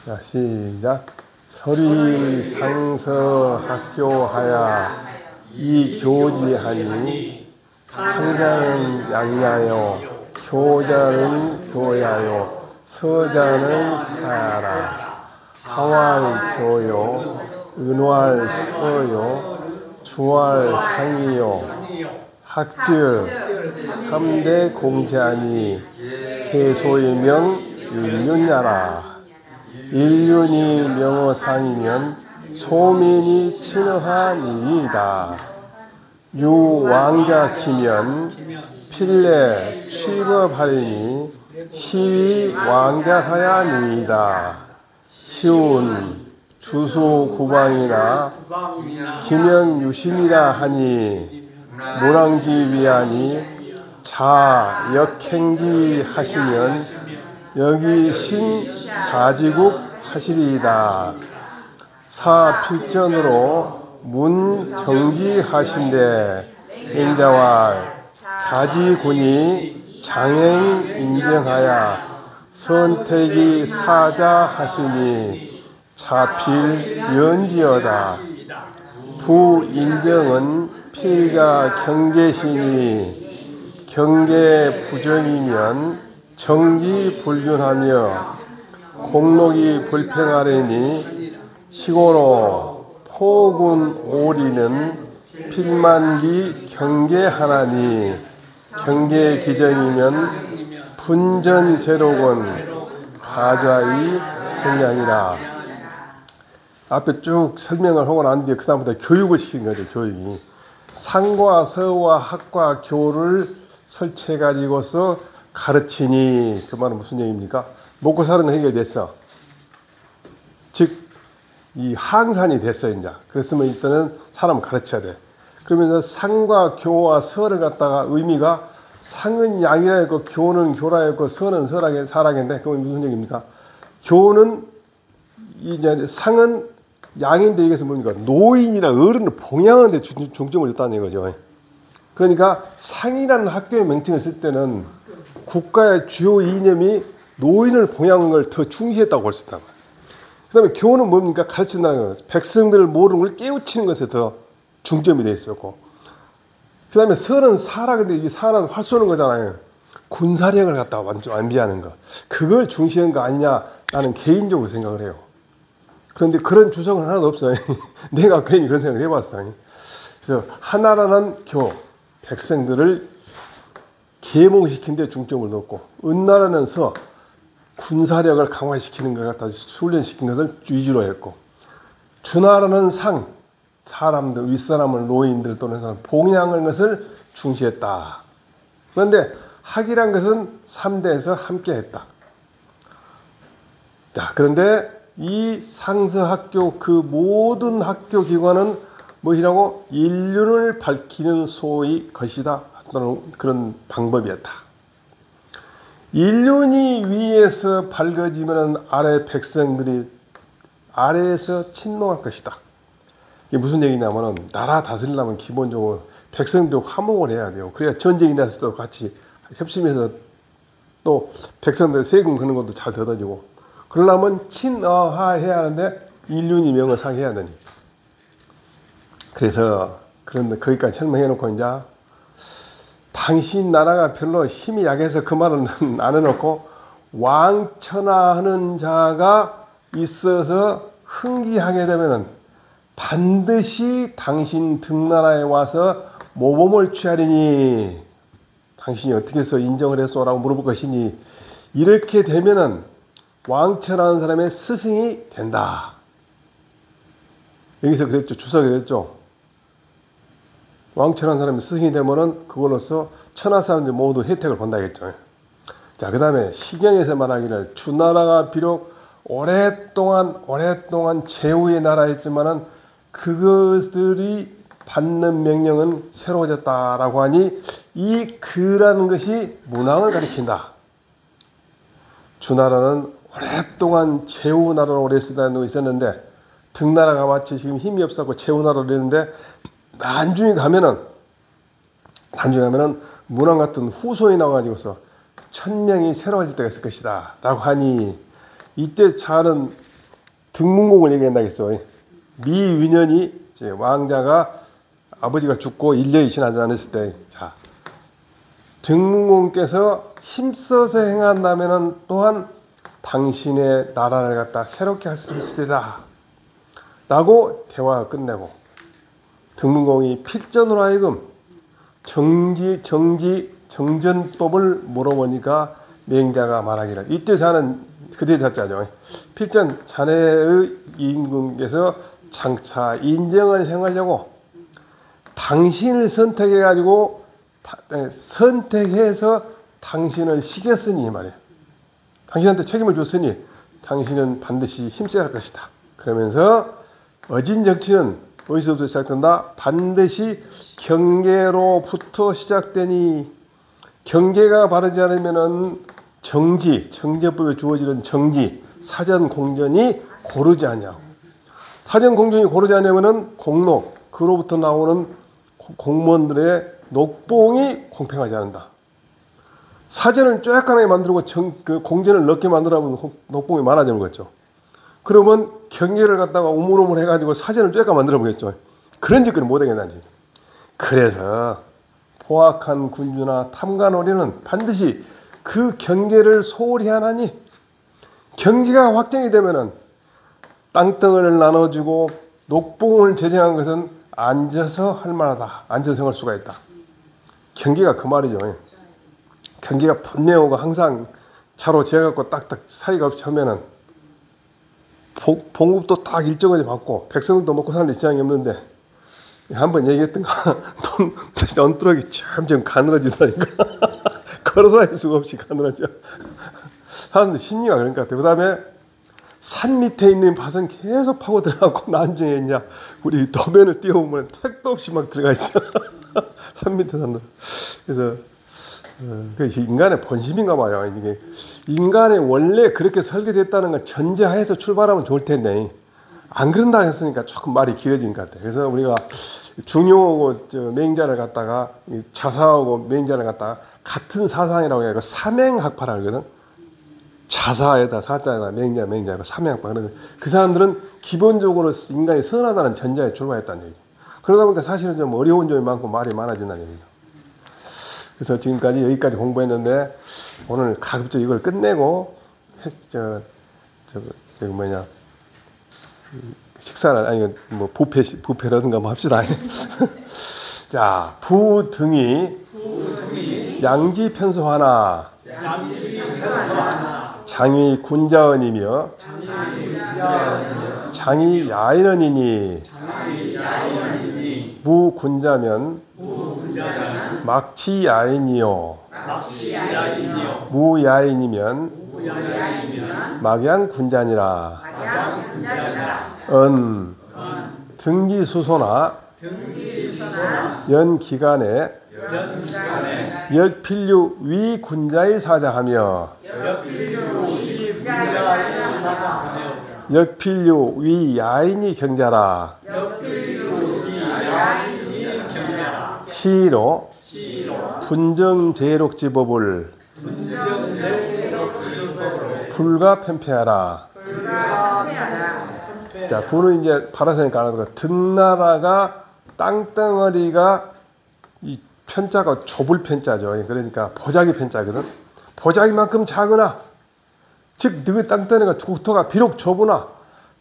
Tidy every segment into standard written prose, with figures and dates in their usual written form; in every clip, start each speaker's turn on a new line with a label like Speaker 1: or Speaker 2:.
Speaker 1: 자, 시작. 서리상서 학교하야 이교지하니 상자는 양야요 교자는 교야요 서자는 사야라 하왈교요 은왈서요 주왈상이요 학즉 3대 공자니 개소이명 인륜야라. 인륜이 명어상이면 소민이 친어하니이다. 유왕자 키면 필례 취급하리니 시위 왕자하야니이다. 시운 주수 구방이나 기면 유신이라 하니 문왕지 위하니 자 역행지 하시면 여기 신 자지국 하시리이다. 사 필전으로 문 정지하신데 행자와 자지군이 장행 인정하야 선택이 사자 하시니 자필 연지어다. 부인정은 필자 경계시니 경계 부정이면 정지 불균하며 공록이 불평하리니 시고로 포군 오리는 필만기 경계하나니 경계 기정이면 분전 제로군 가자의 성량이라. 앞에 쭉 설명을 하고 난 뒤에 그 다음부터 교육을 시킨 거죠. 교육이 상과 서와 학과 교를 설치해 가지고서 가르치니 그 말은 무슨 얘기입니까? 먹고 사는 거 해결됐어. 즉 이 항산이 됐어 이제. 그랬으면 일단은 사람을 가르쳐야 돼. 그러면서 상과 교와 서를 갖다가 의미가 상은 양이라 했고 교는 교라 했고 서는 사라겠네. 그건 무슨 얘기입니까? 교는 이제 상은 양인데 이것은 뭡니까? 노인이나 어른을 봉양하는 데 중점을 뒀다는 얘기죠. 그러니까 상이라는 학교의 명칭을 쓸 때는 국가의 주요 이념이 노인을 봉양하는 걸 더 중시했다고 볼 수 있다. 그 다음에 교는 뭡니까? 가르친다는 거예요. 백성들 모르는 걸 깨우치는 것에 더 중점이 되어 있었고. 그 다음에 설은 사라. 근데 이게 사라는 활 쏘는 거잖아요. 군사력을 갖다가 완비하는 거. 그걸 중시한 거 아니냐 나는 개인적으로 생각을 해요. 그런데 그런 주성은 하나도 없어요. 내가 괜히 그런 생각을 해봤어요. 그래서 하나라는 교, 백성들을 계몽시킨 데 중점을 놓고 은나라는 서, 군사력을 강화시키는 것 갖다 훈련시킨 것을 위주로 했고 주나라는 상, 사람들, 윗사람을 노인들 또는 사람 봉양하는 것을 중시했다. 그런데 학이란 것은 3대에서 함께 했다. 자, 그런데 이 상서학교 그 모든 학교 기관은 무엇이라고? 인륜을 밝히는 소위 것이다. 또는 그런 방법이었다. 인륜이 위에서 밝아지면 아래 백성들이 아래에서 침노할 것이다. 이게 무슨 얘기냐면은 나라 다스리려면 기본적으로 백성도 화목을 해야 돼요. 그래야 전쟁이 났을 때 같이 협심해서 또 백성들 세금 거는 것도 잘 걷어지고 그러려면 친어하해야 하는데 인륜이 명어상해야 되니. 그래서 그런데 거기까지 설명해놓고 이제 당신 나라가 별로 힘이 약해서 그 말은 안 해놓고 왕천하하는 자가 있어서 흥기하게 되면은 반드시 당신 등나라에 와서 모범을 취하리니 당신이 어떻게 해서 인정을 했소? 라고 물어볼 것이니 이렇게 되면은 왕천하는 사람의 스승이 된다. 여기서 그랬죠. 주석이 그랬죠. 왕천하는 사람이 스승이 되면은 그걸로써 천하 사람들 모두 혜택을 본다겠죠. 자, 그 다음에 시경에서 말하기를 주나라가 비록 오랫동안 제후의 나라였지만은 그것들이 받는 명령은 새로워졌다라고 하니 이 그라는 것이 문왕을 가리킨다. 주나라는 오랫동안 제후 나라로 오래 있었는데 등나라가 마치 지금 힘이 없었고 제후 나라로 있는데 나중에 가면은 문왕 같은 후손이 나와가지고서 천명이 새로워질 때가 있을 것이다 라고 하니 이때 차는 등문공을 얘기한다겠어. 미윈년이 이제 왕자가 아버지가 죽고 1년이 지나지 않았을 때, 자, 등문공께서 힘써서 행한다면은 또한 당신의 나라를 갖다 새롭게 할 수 있으리라 라고 대화가 끝내고, 등문공이 필전으로 하여금 정전법을 물어보니까 맹자가 말하기를, 이때 자는 그대 자자죠. 필전 자네의 임금께서 장차 인정을 행하려고 당신을 선택해가지고 선택해서 당신을 시켰으니 이 말이에요. 당신한테 책임을 줬으니 당신은 반드시 힘써야 할 것이다. 그러면서 어진 정치는 어디서부터 시작된다? 반드시 경계로부터 시작되니, 경계가 바르지 않으면은 정제법에 주어지는 정지, 사전 공전이 고르지 않냐고. 사전 공전이 고르지 않으면은 공록, 그로부터 나오는 공무원들의 녹봉이 공평하지 않는다. 사전을 쪼약하게 만들고 그 공전을 넓게 만들어보면 녹봉이 많아지는 거죠. 그러면 경계를 갖다가 우물우물 해가지고 사전을 쪼약하게 만들어보겠죠. 그런 짓거리 못하겠나니. 그래서 포악한 군주나 탐관오리는 반드시 그 경계를 소홀히 하나니, 경계가 확정이 되면은 땅덩어리를 나눠주고 녹봉을 제정한 것은 앉아서 할 만하다. 앉아서 생할 수가 있다. 경계가 그 말이죠. 경계가 분내오고 항상 차로 재갖고 딱딱 사이가 없이 하면은 봉급도 딱 일정하게 받고 백성도 먹고 사는 데 지장이 없는데, 한번 얘기했던가 돈 언뚜러기 점점 가늘어지더라니까. 걸어다닐 수가 없이 가늘어져. 사람들 심리가 그런 것 같아요. 그 다음에 산 밑에 있는 밭은 계속 파고 들어가고 나중에 있냐, 우리 도면을 띄워보면 택도 없이 막 들어가 있어. 산 밑에 산다. 그래서 그것이 인간의 본심인가 봐요. 이게 인간이 원래 그렇게 설계됐다는 걸 전제하에서 출발하면 좋을 텐데, 안 그런다 했으니까 조금 말이 길어진 것 같아요. 그래서 우리가 중요하고 맹자를 갖다가 자사하고 맹자를 갖다가 같은 사상이라고 해서 삼행학파라 그러거든. 자사에다 사자에다 맹자고 삼행학파. 그 사람들은 기본적으로 인간이 선하다는 전제에 출발했다는 얘기죠. 그러다 보니까 사실은 좀 어려운 점이 많고 말이 많아진다는 얘기죠. 그래서 지금까지 여기까지 공부했는데, 오늘 가급적 이걸 끝내고 식사를, 아니 뭐 부페라든가 뭐 합시다. 자, 부등이 양지편소하나 장이 군자언이며 장이 야인언이니, 무군자면 막치야인이요, 무야인이면 막양군자니라. 등기수소나 연기간에 역필류 위군자의 사자하며 역필류 위야인이 경자라. 시로 분정제록지법을 불가편패하라. 자, 부는 이제 파라세니까 안 하고, 등나라가 땅덩어리가 이 편자가 좁을 편자죠. 그러니까 보자기 편자거든. 보자기만큼 작으나, 즉 너 땅덩어리가 국토가 비록 좁으나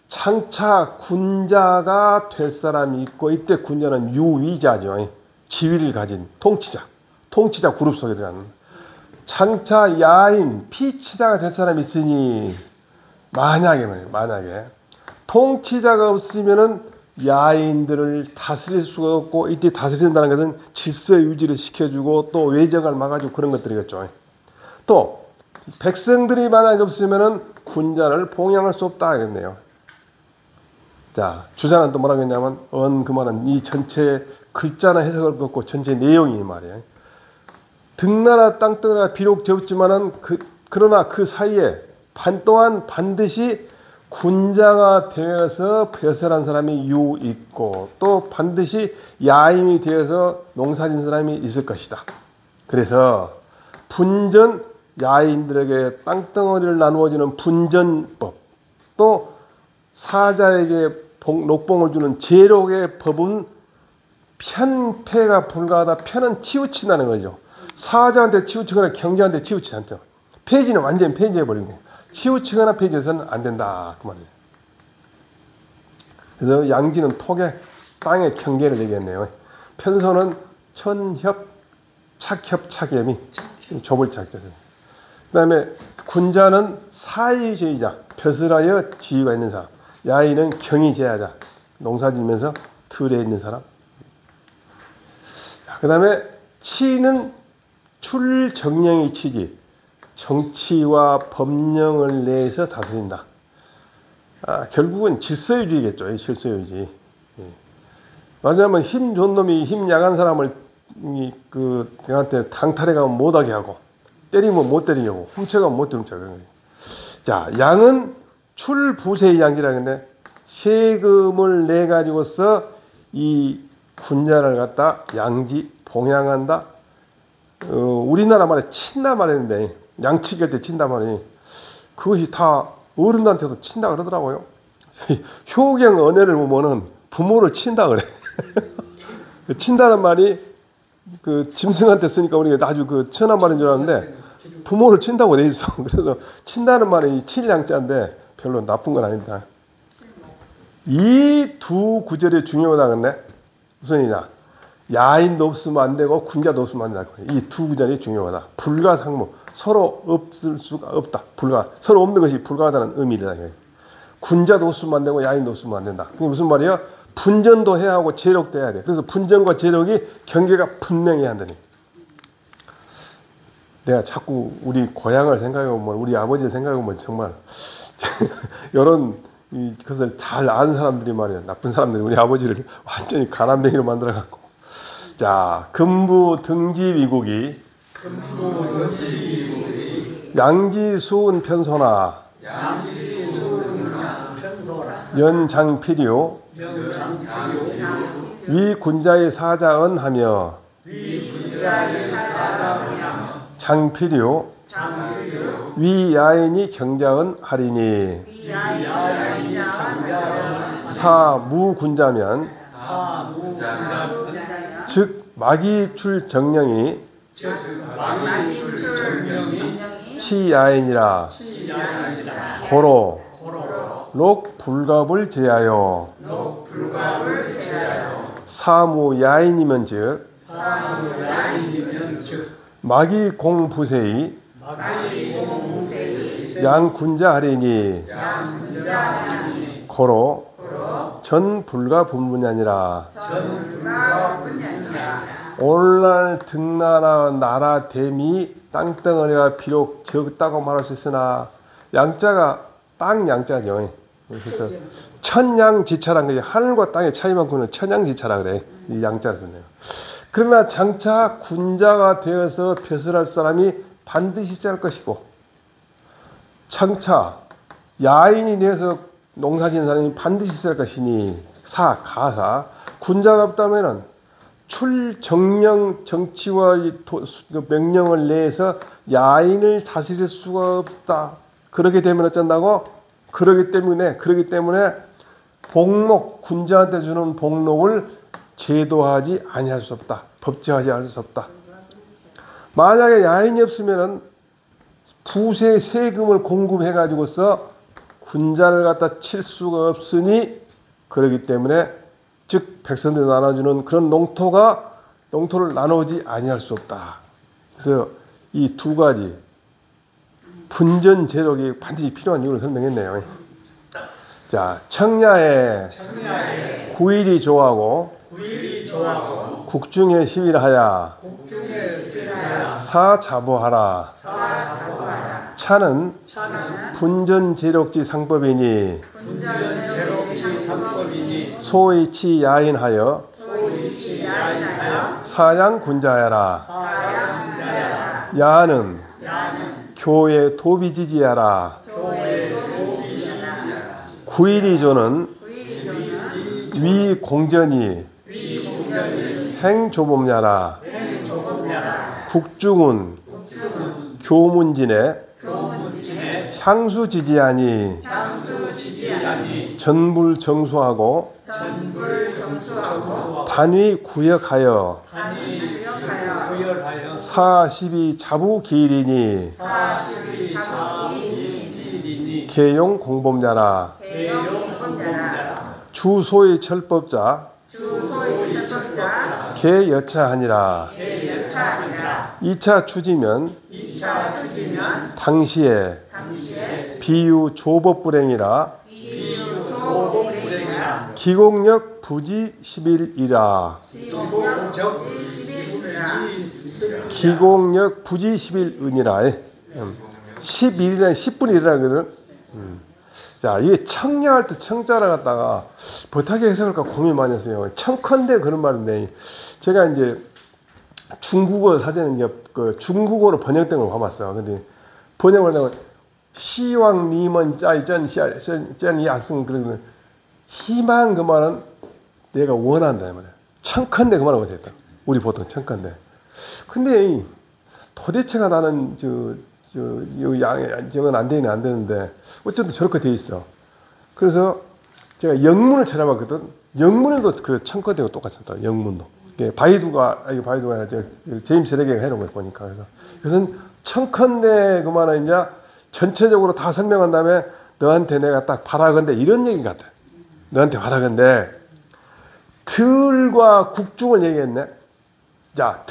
Speaker 1: 장차 군자가 될 사람이 있고, 이때 군자는 유위자죠. 지위를 가진 통치자 그룹 속에 들어가는, 장차 야인 피치자가 될 사람이 있으니, 만약에 통치자가 없으면은 야인들을 다스릴 수가 없고, 이때 다스린다는 것은 질서 유지를 시켜주고 또 외적을 막아주고 그런 것들이겠죠. 또 백성들이 만약에 없으면은 군자를 봉양할 수 없다 하겠네요. 자, 주자는 또 뭐라고 했냐면, 그 말은 이 전체 글자나 해석을 걷고 전체 내용이 말이에요. 등나라 땅덩어리가 비록 적지만은 그러나 그 사이에 또한 반드시 군자가 되어서 벼슬한 사람이 있고, 또 반드시 야인이 되어서 농사진 사람이 있을 것이다. 그래서 분전, 야인들에게 땅덩어리를 나누어지는 분전법, 또 사자에게 녹봉을 주는 제록의 법은 편패가 불가하다. 편은 치우친다는 거죠. 사자한테 치우치거나 경제한테 치우치지 않죠. 폐지는 완전히 폐지해버리고 치우치거나 폐지해서는 안 된다 그 말이에요. 그래서 양지는 톡에 땅의 경계를 얘기했네요. 편소는 천협 착협 착염이 좁을 착자. 그 다음에 군자는 사의주의자, 벼슬하여 지위가 있는 사람. 야인은 경의제하자, 농사지면서 들에 있는 사람. 그 다음에 치는 출정령의 치지, 정치와 법령을 내서 다스린다. 결국은 질서유지겠죠. 질서유지. 왜냐하면 힘 좋은 놈이 힘 약한 사람을 걔한테 당탈해 가면 못하게 하고, 때리면 못 때리게 하고, 훔쳐가면 못 훔쳐가고. 자, 양은 출부세의 양이라는데 세금을 내 가지고서 이 군자를 갖다 양지 봉양한다. 우리나라 말에 친다 말했는데 양치기 할 때 친다 말이 그것이 다 어른한테도 친다 그러더라고요. 효경 언어를 보면은 부모를 친다 그래. 친다는 말이 그 짐승한테 쓰니까 우리가 아주 그 천한 말인 줄 알았는데 부모를 친다고 돼 있어. 그래서 친다는 말이 칠양자인데 별로 나쁜 건 아닙니다. 이 두 구절이 중요하다 근데 무슨이냐? 야인도 없으면 안 되고 군자도 없으면 안 된다. 이 두 구절이 중요하다. 불가상무, 서로 없을 수가 없다. 서로 없는 것이 불가하다는 의미다. 군자도 없으면 안 되고 야인도 없으면 안 된다. 그게 무슨 말이야? 분전도 해야 하고 제록도 해야 돼. 그래서 분전과 제록이 경계가 분명해야 한다니. 내가 자꾸 우리 고향을 생각해보면, 우리 아버지를 생각해보면 정말 이런 그것을 잘 아는 사람들이 말이야, 나쁜 사람들이 우리 아버지를 완전히 가난뱅이로 만들어갖고. 자, 금부 등지위국이 양지수은 편소나 연장필요 위군자의 사자언하며 장필요 위야인이 경자언하리니 사무군자면 즉 마기출정령이 치야인이라 고로 록불갑을 제하여 사무야인이면 즉 마기공부세의 양군자하리니 고로 전불가분문이니라. 오늘날 등나라 나라 댐이 땅덩어리가 비록 적다고 말할 수 있으나 양자가 땅 양자죠. 그래서 천양지차란 게 하늘과 땅의 차이만큼은 천양지차라 그래. 이 양자를 쓰네요. 그러나 장차 군자가 되어서 벼슬할 사람이 반드시 있을 것이고, 장차 야인이 되어서 농사짓는 사람이 반드시 있을 것이니 가사 군자가 없다면은 출정령 정치와 명령을 내서 야인을 다스릴 수가 없다. 그렇게 되면 어쩐다고? 그러기 때문에 복록, 군자한테 주는 복록을 제도하지 아니할 수 없다. 법제하지 않을 수 없다. 만약에 야인이 없으면은 부세 세금을 공급해 가지고서 군자를 갖다 칠 수가 없으니, 그러기 때문에 즉 백성들 나눠주는 그런 농토를 나누지 아니할 수 없다. 그래서 이 두 가지 분전 제록이 반드시 필요한 이유를 설명했네요. 자, 청야에 구일이 조하고 국중에 시위하야 사자보하라. 차는 분전 제록지 상법이니 소이치 야인하여 사양 군자야라. 야는 교회 도비지지야라. 구일이조는 위공전이 행조범야라. 국중은 교문진에 향수지지하니 전불정수하고 단위 구역하여 사십이 자부기일이니 계용 공범자라. 주소의 철법자 개여차하니라. 2차 추지면 당시에 비유 조법불행이라. 기공력 부지 10일이라. 기공력 부지 10일은이라. 10일이나 10분이라거든. 자, 이게 청량할 때 청자를 갖다가 어떻게 해석할까 고민 많이 했어요. 청컨대 그런 말인데, 제가 이제 중국어 사전에 이제 그 중국어로 번역된 걸 봐봤어요. 근데 번역을 하면 시왕 니먼 짜이 짠 야승 그러면 희망 그 말은 내가 원한다 이 말이야. 청컨대 그 말을 못했다. 우리 보통 청컨대. 근데 도대체가 나는 저건 안 되긴 안 되는데 어쨌든 저렇게 돼 있어. 그래서 제가 영문을 찾아봤거든. 영문에도 그 청컨대가 똑같았다. 영문도. 바이두가 제임스 레게가 해놓은 걸 보니까. 그래서 이것은 청컨대 그 말은 이제 전체적으로 다 설명한 다음에 너한테 내가 딱 바라건대 이런 얘기 같아. 너한테 바라건대 들과 국중을 얘기했네. 자,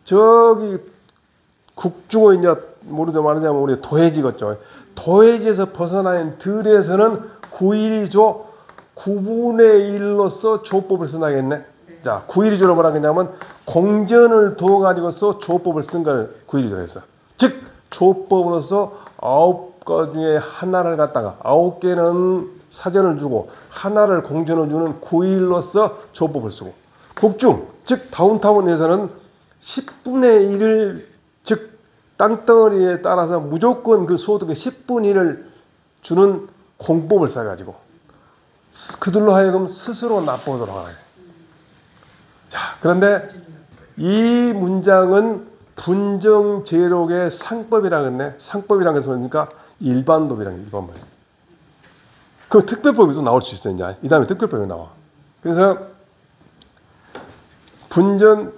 Speaker 1: 저기 국중을 이제 모르죠 말하자면 우리 도해지겠죠. 도해지에서 벗어나는 들에서는 9일이조 9분의 1로서 조법을 써나겠네. 자, 9일이조로 뭐라 그러냐면 공전을 둬가지고서 조법을 쓴 걸 9일이조 했어. 즉 조법으로서 9거 중에 하나를 갖다가 9개는 사전을 주고 하나를 공전을 주는 9일로서 조법을 쓰고, 국중 즉 다운타운에서는 10분의 1을 즉 땅덩어리에 따라서 무조건 그 소득의 10분의 1을 주는 공법을 써가지고 그들로 하여금 스스로 나쁘도록 하게. 자, 그런데 이 문장은 분정제록의 상법이라고 했네. 상법이라는 것은 뭡니까? 일반법이라는 게 일반법. 그 특별법이 또 나올 수 있어요. 이제 이 다음에 특별법이 나와. 그래서 분전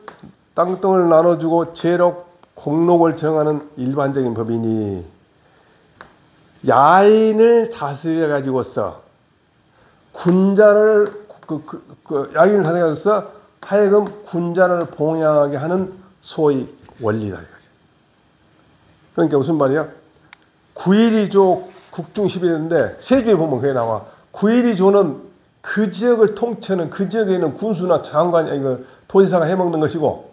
Speaker 1: 땅덩을 나눠주고 제록 공록을 정하는 일반적인 법이니 야인을 다스려 가지고서 군자를 야인을 다스려 가지고서 하여금 군자를 봉양하게 하는 소위 원리다. 그러니까 무슨 말이야? 9일이조 국중 10일인데 세주에 보면 그게 나와. 9일이조는 그 지역을 통째는 그 지역에 있는 군수나 장관이 이거 도지사가 해먹는 것이고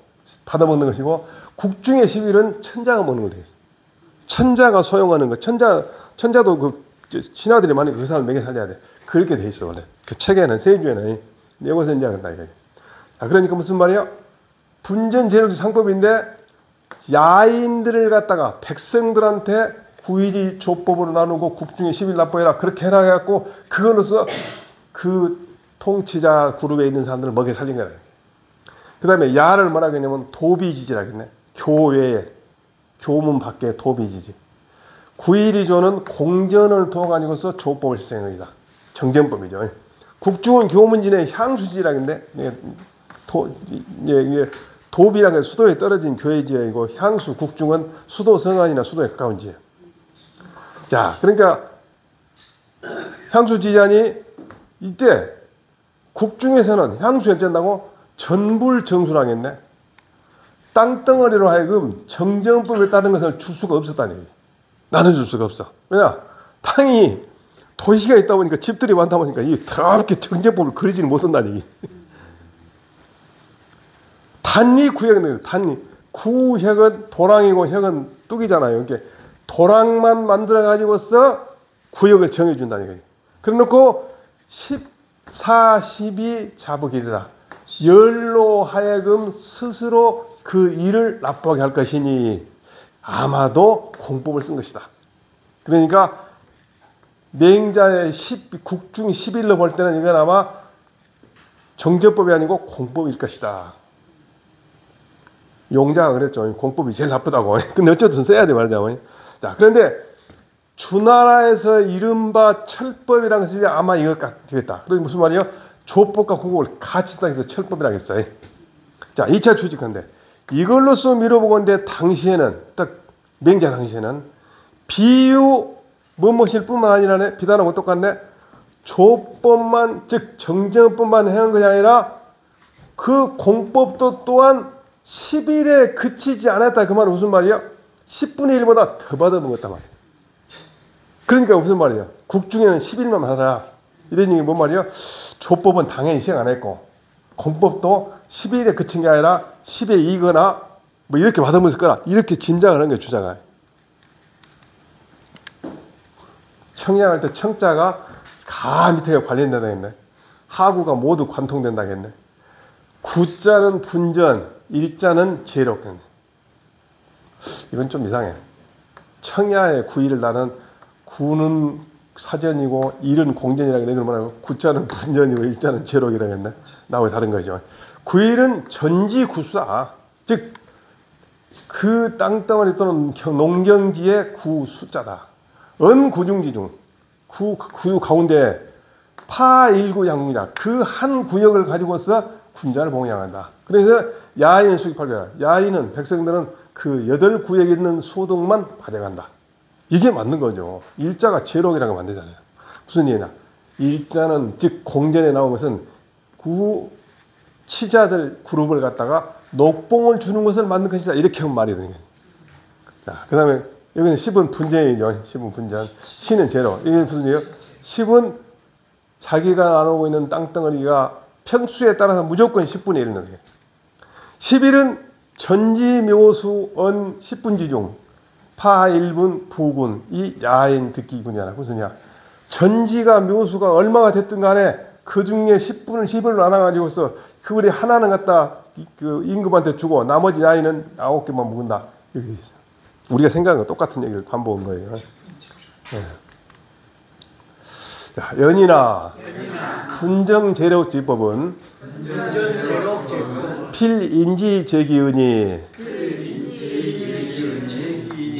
Speaker 1: 받아먹는 것이고, 국중의 10일은 천자가 먹는 거 되겠어. 천자가 소용하는 거. 천자도 그 신하들이 많이 그 사람을 먹여 살려야 돼. 그렇게 돼 있어 원래. 그 책에는 세주에는 여기서 이제 한다 이거. 자, 그러니까 무슨 말이야? 분전제록의 상법인데 야인들을 갖다가 백성들한테 9일이 조법으로 나누고 국중에 10일 납부해라 그렇게 해라 해갖고 그걸로서 그 통치자 그룹에 있는 사람들을 먹여 살린 거야. 그 다음에 야를 뭐라 그러냐면 도비지지라겠네. 교외에 교문 밖에 도비지지. 9일이조는 공전을 두어가지고서 조법을 시행한 것이다. 정전법이죠. 국중은 교문진의 향수지라겠네. 도비라는 게 수도에 떨어진 교회지역이고 향수 국중은 수도 성안이나 수도에 가까운 지역. 자, 그러니까 향수지자니 이때 국중에서는 향수에 어쩐다고 전불정수라겠네. 땅덩어리로 하여금 정전법에 따른 것을 줄 수가 없었다는 얘기. 나눠줄 수가 없어. 왜냐? 땅이 도시가 있다 보니까 집들이 많다 보니까 이 더럽게 정전법을 그리지는 못한다는 얘기. 단위 구역은 단위. 구역은 도랑이고 혁은 뚝이잖아요. 이렇게 도랑만 만들어 가지고서 구역을 정해준다는 얘기. 그래놓고 12 자부기리라. 열로 하여금 스스로 그 일을 납부하게 할 것이니 아마도 공법을 쓴 것이다. 그러니까 맹자의 국중 10일로 볼 때는 이건 아마 정전법이 아니고 공법일 것이다. 용자가 그랬죠. 공법이 제일 나쁘다고. 근데 어쨌든 써야 돼 말이죠. 자, 그런데 주나라에서 이른바 철법이라는 것이 아마 이것 같겠다. 그래서 무슨 말이에요? 조법과 공법을 같이 따라서 철법이라고 했어요. 자, 2차 추측인데 이걸로써 밀어보건데 당시에는 딱 맹자 당시에는 비유 뭐뭐실 뿐만 아니라 비단하고 똑같네. 조법만 즉 정전법만 해온 것이 아니라 그 공법도 또한 10일에 그치지 않았다. 그 말은 무슨 말이야? 10분의 1보다 더 받아먹었단 말이야. 그러니까 무슨 말이야? 국중에는 10일만 하라. 이런 얘기 뭔 말이야? 조법은 당연히 시행 안 했고 공법도 10일에 그친 게 아니라 10에 2거나 뭐 이렇게 받아먹을 거라. 이렇게 짐작을 하는 게 주자가. 청량할 때 청자가 가 밑에 관련된다 했네. 하구가 모두 관통된다 했네. 구자는 분전, 일자는 제록. 이건 좀 이상해. 청야의 구일을 나는 구는 사전이고 일은 공전이라고 했네. 그러면 구자는 분전이고 일자는 제록이라고 했네. 나하고 다른 거죠. 구일은 전지구수다. 즉, 그 땅덩어리 또는 농경지의 구 숫자다. 은구중지중. 구 가운데 파일구 양궁이다. 그 한 구역을 가지고서 군자를 봉양한다. 그래서 야인 수입할거야. 야인은 백성들은 그 8구역에 있는 소득만 받아간다. 이게 맞는 거죠. 일자가 제록이라고 만들잖아요. 무슨 얘기냐? 일자는 즉 공전에 나온 것은 구 치자들 그룹을 갖다가 녹봉을 주는 것을 만든 것이다. 이렇게 하면 말이 되는 거예요. 자, 그 다음에 여기는 10은 분전이죠. 10은 분전. 신은 제록. 이게 무슨 얘기예요? 10은 자기가 나누고 있는 땅덩어리가 평수에 따라서 무조건 10분의 1을 넣어요. 11은 전지묘수 언 10분지 중 파 1분 부군 이 야인 듣기군이야. 무슨냐? 전지가 묘수가 얼마가 됐든 간에 그 중에 10분을 10을 나눠가지고서 그거리 하나는 갖다 그 임금한테 주고 나머지 야인은 9개만 먹는다. 여기 있어요. 우리가 생각하는 거 똑같은 얘기를 반복한 거예요. 네. 자, 연이나 분정제록지법은 필인지제기은이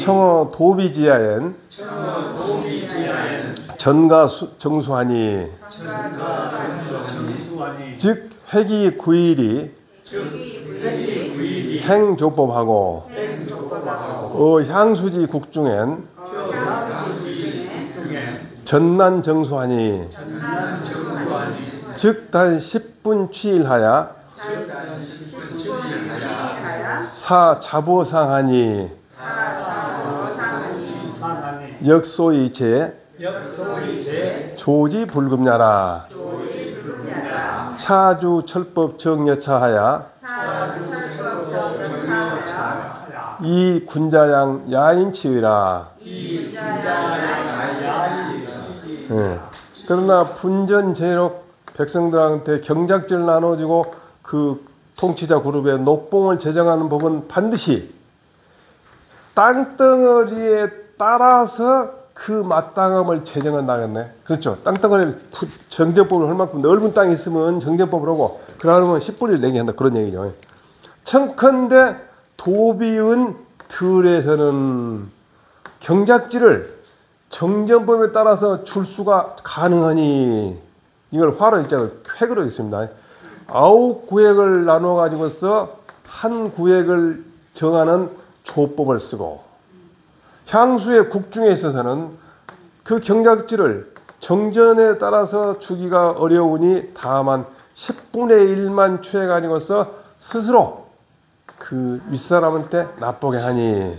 Speaker 1: 청어 도비지하엔 전가 정수하니 즉 회기 9일이 행조법하고 향수지 국중엔 전난 정수하니 즉 달 10분 취일하야 사 자보상하니 역소이체 조지 불급냐라 차주 철법 정여차하야 이 군자양 야인치의라. 네. 그러나 분전 제록 백성들한테 경작질 나눠주고 그 통치자 그룹의 녹봉을 제정하는 법은 반드시 땅덩어리에 따라서 그 마땅함을 제정한다겠네. 그렇죠. 땅덩어리를 정전법을 할 만큼 넓은 땅이 있으면 정전법을 하고 그러면 10분을 내게 한다. 그런 얘기죠. 청컨대 도비은 들에서는 경작지를 정전법에 따라서 줄 수가 가능하니 이걸 화로 일자로 획으로 있습니다. 9구역을 나눠 가지고서 한 구역을 정하는 조법을 쓰고 향수의 국중에 있어서는 그 경작지를 정전에 따라서 주기가 어려우니 다만 10분의 1만 취해 가지고서 스스로 그 윗사람한테 납보게 하니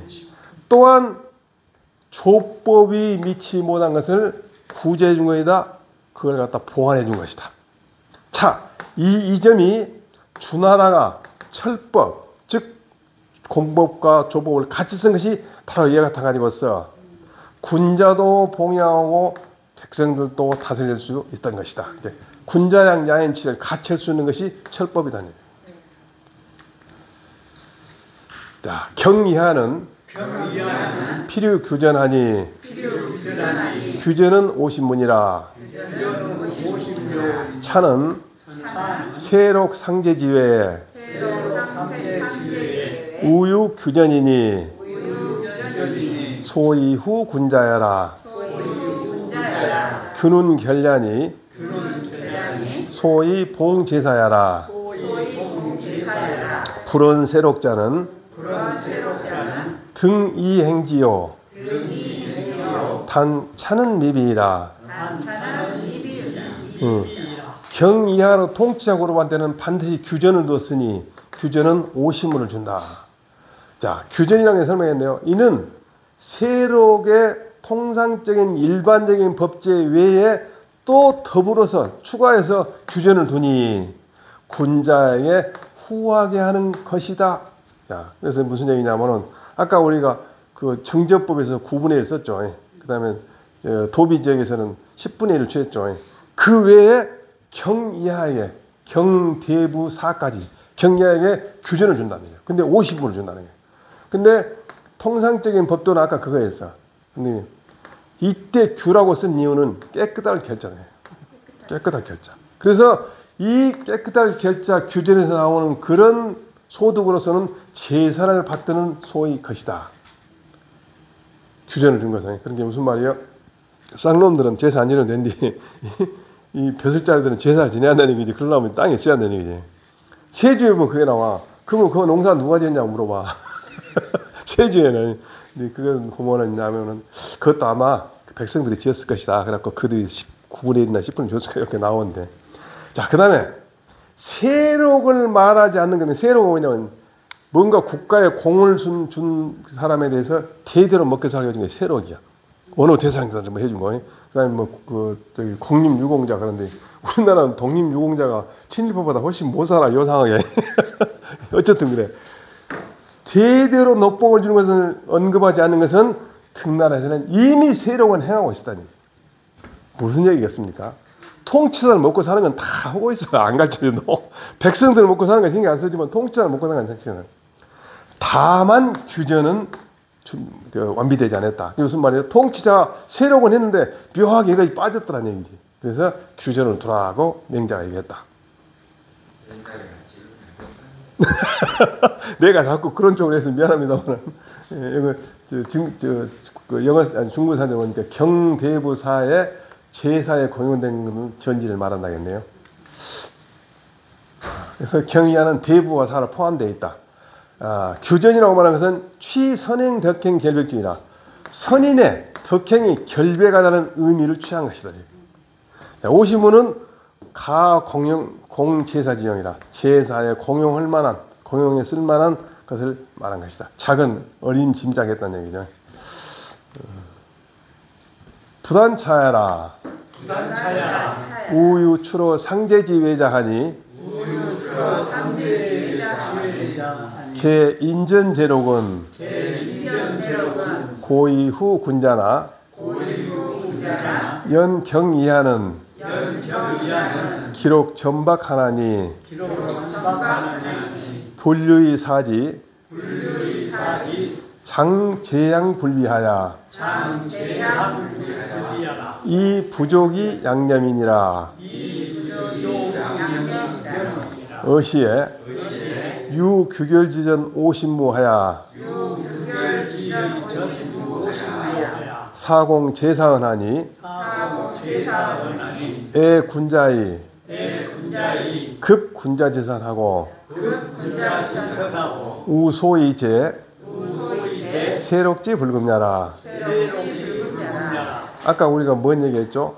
Speaker 1: 또한 조법이 미치 못한 것을 구제해 준 것이다. 그걸 갖다 보완해 준 것이다. 자, 이 점이 주나라가 철법, 즉 공법과 조법을 같이 쓴 것이 바로 이와 같아 가지고서 군자도 봉양하고 백성들도 다스릴 수 있던 것이다. 군자양 야인치를 같이 할 수 있는 것이 철법이다. 자, 경이하는 필요 규전하니 규전은 50문이라 차는 세록 상제지외 우유 규전이니 소이후 군자야라. 규는 결란이 소위 봉제사야라. 불언세록자는 등이행지요 단 차는 미비이라. 경이하로 통치자고로 볼 때는 반드시 규전을 두었으니 규전은 오시문을 준다. 자, 규전이라는 게 설명했네요. 이는 세록의 통상적인 일반적인 법제 외에 또 더불어서 추가해서 규전을 두니 군자에게 후하게 하는 것이다. 자, 그래서 무슨 얘기냐면은 아까 우리가 그 정제법에서 9분의 1 썼죠. 그 다음에 도비 지역에서는 10분의 1을 취했죠. 그 외에 경이하에 경대부사까지 경이하에게 규전을 준다는 거예요. 근데 50분을 준다는 거예요. 근데 통상적인 법도는 아까 그거였어. 근데 이때 규라고 쓴 이유는 깨끗할 결자예요. 깨끗할 결자. 그래서 이 깨끗할 결자 규전에서 나오는 그런 소득으로서는 제사를 받드는 소위 것이다. 규전을 준 것은. 그런 게 무슨 말이에요? 쌍놈들은 제사 안 지내도 된디 이 벼슬자리들은 제사를 지내야 한다는 얘기지. 그러려면 땅에 있어야 한다는 얘기지. 세주에 보면 그게 나와. 그러면 그 농사 누가 지었냐고 물어봐. 세주에는 그건 보면은 냐면은 그것도 아마 백성들이 지었을 것이다. 그래갖고 그들이 9분의 1이나 10분을 줬을 까 이렇게 나오는데. 자, 그 다음에 세록을 말하지 않는 거는 세록은 뭐냐면 뭔가 국가에 공을 준 사람에 대해서 대대로 먹게 살게 해준 게 세록이야. 어느 대상자를 뭐 해준 거. 그다음에 저기 독립유공자. 그런데 우리나라는 독립유공자가 친일파보다 훨씬 못 살아 요상하게. 어쨌든 그래. 대대로 녹봉을 주는 것을 언급하지 않는 것은 특나라에서는 이미 세록은 행하고 있다니. 무슨 얘기겠습니까? 통치자를 먹고 사는 건 다 하고 있어. 안 가르쳐도. 백성들 먹고 사는 건 신경 안 쓰지만 통치자를 먹고 사는 건 신경 안 써. 다만 규전은 완비되지 않았다. 무슨 말이에요? 통치자 세록은 했는데 묘하게 이것이 빠졌더라는 얘기지. 그래서 규전을 두라고 명자가 얘기했다. 내가 자꾸 그런 쪽으로 해서 미안합니다만 영어 중국 사전 보니까 경대부사의 제사에 공용된 것은 전지를 말한다겠네요. 그래서 경이하는 대부와 사를 포함되어 있다. 규전이라고 말하는 것은 취선행 덕행 결백중이라 선인의 덕행이 결백하다는 의미를 취한 것이다. 오시문은 공제사지형이라 제사에 공용할 만한 공용에 쓸 만한 것을 말한 것이다. 작은 어림짐작했다는 얘기죠. 부단차야라 우유추로 상제지외자하니 개인전제록은 고이후 군자나 연경이하는 기록 전박하나니 분류의 사지 장제양 불비하야 이 부족이 양념이니라. 어시에 유규결지전 오신무하야 사공 제사은하니 애 군자의 급 군자지산하고 우소이제 세록지 불금야라. 아까 우리가 뭔 얘기했죠?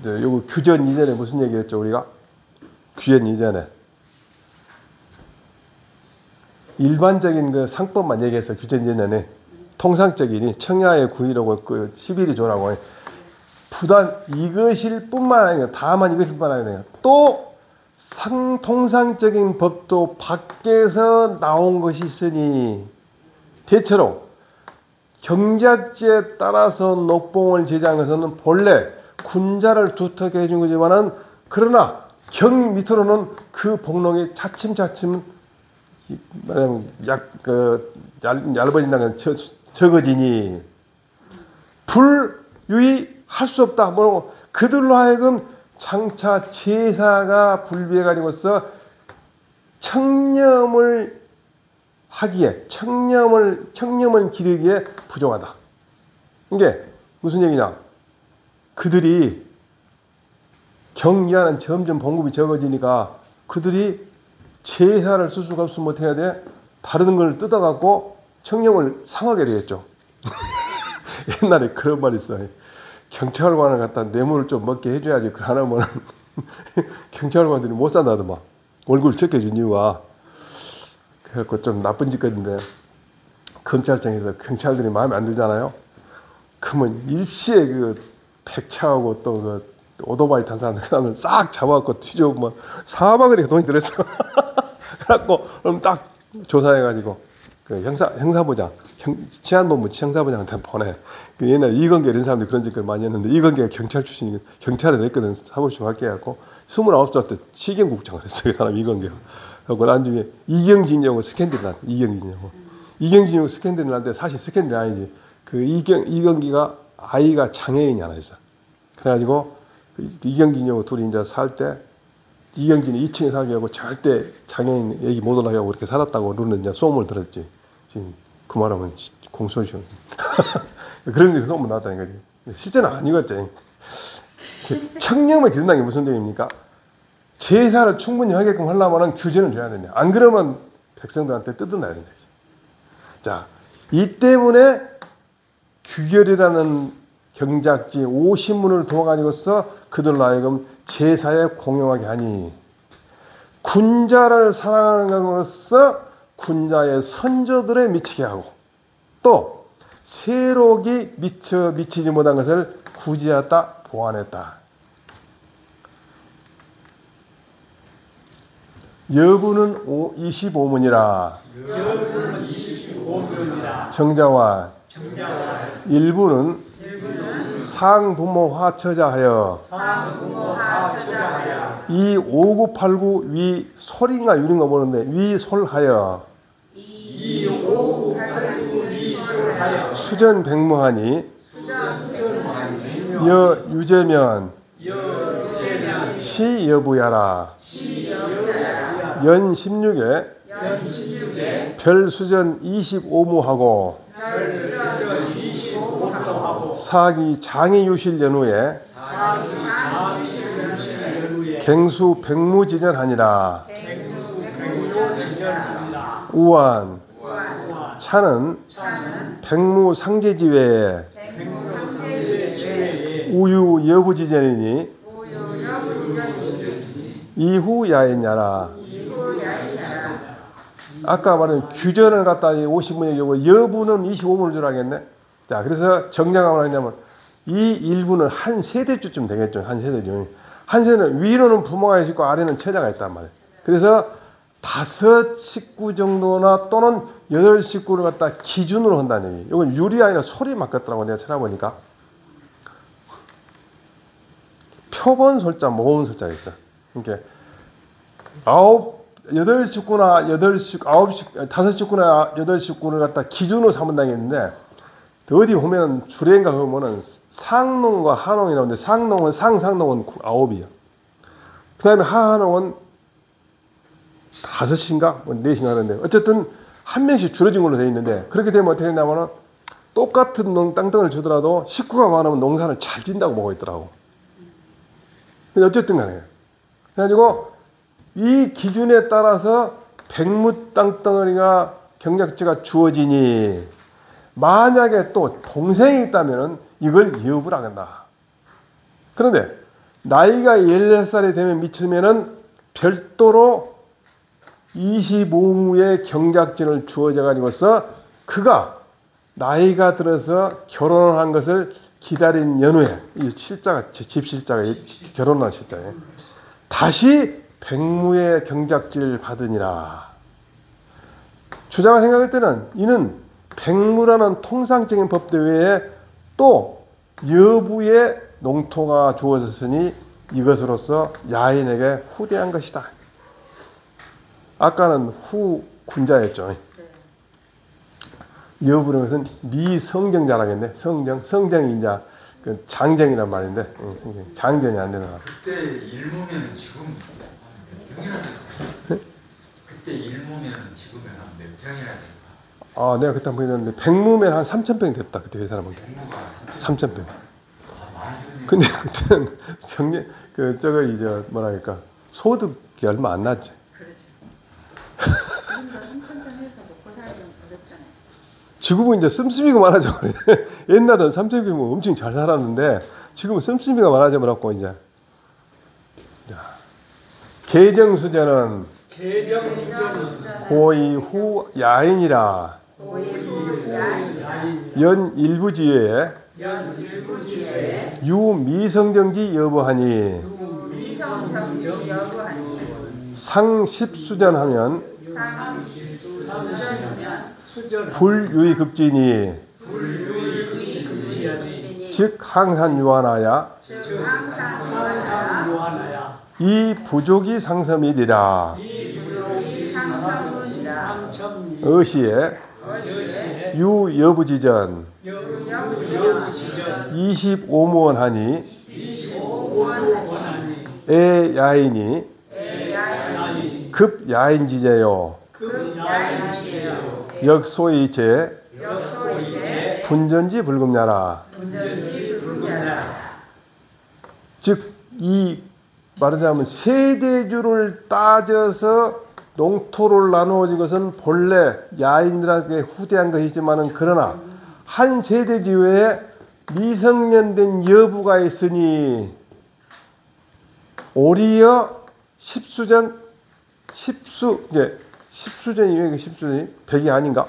Speaker 1: 요거 규전 이전에 무슨 얘기했죠 우리가? 규전 이전에 일반적인 그 상법만 얘기해서 규전 이전에 통상적이니 청야의 구의라고 그 11이 조라고 부단 이것일 뿐만 아니라 다만 이것일 뿐만 아니라 또 통상적인 법도 밖에서 나온 것이 있으니 대체로 경작지에 따라서 녹봉을 제작한 것은 본래 군자를 두텁게 해준 거지만은 그러나 경 밑으로는 그 복록이 차츰차츰 얇아진다는 적어지니 불유의할 수 없다. 뭐라고 그들로 하여금 장차 제사가 불비해가지고서 청렴을 하기에 청렴을 기르기에 부족하다. 이게 무슨 얘기냐? 그들이 경이하는 점점 봉급이 적어지니까 그들이 제사를 쓸 수가 없으면 어떻게 해야 돼? 다른 걸 뜯어갖고 청령을 상하게 되겠죠. 옛날에 그런 말이 있어요. 경찰관을 갖다 뇌물을 좀 먹게 해줘야지. 그러면 경찰관들이 못 산다더만. 얼굴 적혀준 이유가 그래갖고 좀 나쁜 짓거리인데 검찰청에서 경찰들이 마음에 안 들잖아요. 그러면 일시에 그 백차하고 또 그 오토바이 탄 사람을 싹 잡아갖고 뒤져보면 사방에 돈이 들었어. 그래갖고 그럼 딱 조사해가지고 그 형사부장, 치안본부 형사부장한테 보내. 그 옛날에 이건계 이런 사람들이 그런 짓을 많이 했는데 이건계가 경찰 출신이니까 경찰에 냈거든. 사법시험 할게 해갖고 29살 때 시경국장을 했어요. 그 사람 이건계가. 그리고 나중에 이경진이하고 스캔들이 났어. 이경진이하고 스캔들이 났는데 사실 스캔들이 아니지. 그 이건기가 아이가 장애인이 하나 있어. 그래가지고 이경진이하고 둘이 이제 살 때 이경진이 2층에 살게 하고 절대 장애인 얘기 못 올라가고 하고 이렇게 살았다고 그러는 이제 소문을 들었지. 지금 그 말하면 공소시효. 그런 게 소문 났다는 거지. 실제는 아니겠지. 청령을 기른다는 게 무슨 얘기입니까? 제사를 충분히 하게끔 하려면 규제는 줘야 된다. 안 그러면 백성들한테 뜯어놔야 된다. 자, 이 때문에 규결이라는 경작지 50문을 도와가지고서 그들로 하여금 제사에 공용하게 하니 군자를 사랑하는 것으로서 군자의 선조들에 미치게 하고 또 세록이 미치지 못한 것을 구제하였다 보완했다. 여부는 25문이라 정자와 일부는 상부모 화처자 하여 이 5989 위 솔인가 유린가 보는데 위 솔하여 수전 백무하니 여 유재면 시 여부야라 연 16에 별 수전 25무하고 사기 장애 유실 연후에 갱수 백무지전하니라. 우한 차는 백무 상제지외에 우유 여부지전이니 이후 야했냐라. 아까 말한 규전을 갖다 50문의 경우 여부는 25문을 주라겠네. 자, 그래서 정량하면 하냐면 이 일부는 한 세대쯤 되겠죠. 한 세대죠. 한 세대는 위로는 부모가 있고 아래는 처자가 있단 말이에요. 그래서 5 식구 정도나 또는 8 식구를 갖다 기준으로 한다는 얘기. 이건 율이 아니라 소리 맞겠더라고 내가 찾아보니까. 표본 솔자, 모음 솔자가 있어. 그러니까 8 식구나 5 식구나 8 식구를 갖다 기준으로 삼은다는 게 있는데 어디 보면 주례인가 보면은 상농과 하농이 나오는데 상농은 상농은 9이야. 그 다음에 하농은 5인가 4인가 하는데 어쨌든 한 명씩 줄어진 걸로 되어 있는데 그렇게 되면 어떻게 되냐면은 똑같은 땅덩을 주더라도 식구가 많으면 농사를 잘 진다고 보고 있더라고. 근데 어쨌든 간에 그래가지고 이 기준에 따라서 백무 땅덩어리가 경작지가 주어지니 만약에 또 동생이 있다면 이걸 여부라 한다. 그런데 나이가 16살이 되면 미치면은 별도로 25무의 경작진을 주어져 가지고서 그가 나이가 들어서 결혼을 한 것을 기다린 연후에 이 실자가 집실자가 결혼한 실자에 다시 백무의 경작지를 받으니라. 주자가 생각할 때는 이는 백무라는 통상적인 법대 외에 또 여부의 농토가 주어졌으니 이것으로서 야인에게 후대한 것이다. 아까는 후 군자였죠. 여부라는 것은 미성정자라겠네. 성정이 이제 그 장정이란 말인데 성정. 장정이 안 되나.
Speaker 2: 그때 일모면은 지금 몇 평이나 될까? 그때 일모면은 지금은 몇 평이나 될까?
Speaker 1: 아, 내가 그때 한번 했는데 100무면 한 3,000평 됐다. 그때 회사를 본 게. 3,000평. 근데 그때는 정리 그 저거 이제 뭐랄까 소득이 얼마 안 났지. 지금은 이제 씀씀이가 많아져 버려. 옛날은 3,000평이면 엄청 잘 살았는데 지금은 씀씀이가 많아져 버렸고 이제. 계정수전은 고의 후 야인이라 연 일부지에 유미성정지 여부하니 상십수전하면 불유의급진이 즉 항산유한하야 이 부족이 상섬이리라. 어시에 유여부지전 25무원 하니 애야인이 급야인지제요 역소이제 분전지 불급냐라. 즉 이 말하자면 세대주를 따져서 농토를 나누어진 것은 본래 야인들에게 후대한 것이지만은 그러나 한 세대주에 미성년된 여부가 있으니 오리여 십수전 이제 십수전이 십수전이 100이 아닌가?